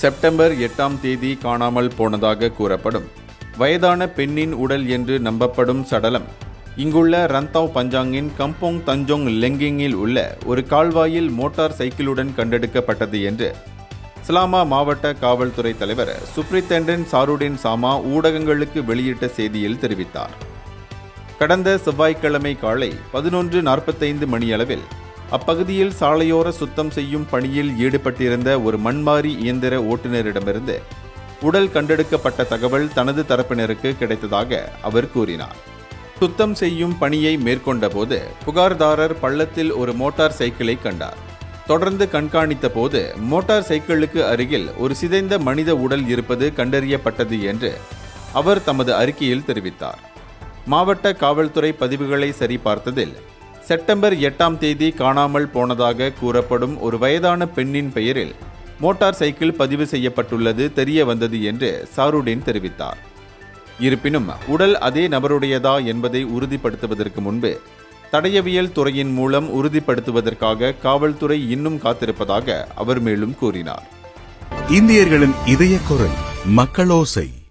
September 8ஆம் தேதி காணாமல் போனதாக கூறப்படும் வயதான பெண்ணின் உடல் என்று நம்பப்படும் சடலம் இங்குள்ள ரந்தாவ் பஞ்சாங்கின் கம்போங் தஞ்சோங் லெங்கிங்கில் உள்ள ஒரு கால்வாயில் மோட்டார் சைக்கிளுடன் கண்டெடுக்கப்பட்டது என்று ஸ்லாமா மாவட்ட காவல்துறை தலைவர் சுப்ரித்தெண்டன் சாருடின் சாமா ஊடகங்களுக்கு வெளியிட்ட செய்தியில் தெரிவித்தார். கடந்த செவ்வாய்க்கிழமை காலை 11:45 மணியளவில் அப்பகுதியில் சாலையோர சுத்தம் செய்யும் பணியில் ஈடுபட்டிருந்த ஒரு மண்மாரி இயந்திர ஓட்டுநரிடமிருந்து உடல் கண்டெடுக்கப்பட்ட தகவல் தனது தரப்பினருக்கு கிடைத்ததாக அவர் கூறினார். சுத்தம் செய்யும் பணியை மேற்கொண்ட போது புகார்தாரர் பள்ளத்தில் ஒரு மோட்டார் சைக்கிளை கண்டார். தொடர்ந்து கண்காணித்த போது மோட்டார் சைக்கிளுக்கு அருகில் ஒரு சிதைந்த மனித உடல் இருப்பது கண்டறியப்பட்டது என்று அவர் தமது அறிக்கையில் தெரிவித்தார். மாவட்ட காவல்துறை பதிவுகளை சரிபார்த்ததில் செப்டம்பர் 8ஆம் தேதி காணாமல் போனதாக கூறப்படும் ஒரு வயதான பெண்ணின் பெயரில் மோட்டார் சைக்கிள் பதிவு செய்யப்பட்டுள்ளது தெரிய வந்தது என்று சாருடின் தெரிவித்தார். இருப்பினும் உடல் அதே நபருடையதா என்பதை உறுதிப்படுத்துவதற்கு முன்பு தடயவியல் துறையின் மூலம் உறுதிப்படுத்துவதற்காக காவல்துறை இன்னும் காத்திருப்பதாக அவர் மேலும் கூறினார். இந்தியர்களின் இதய குரல் மக்களோசை.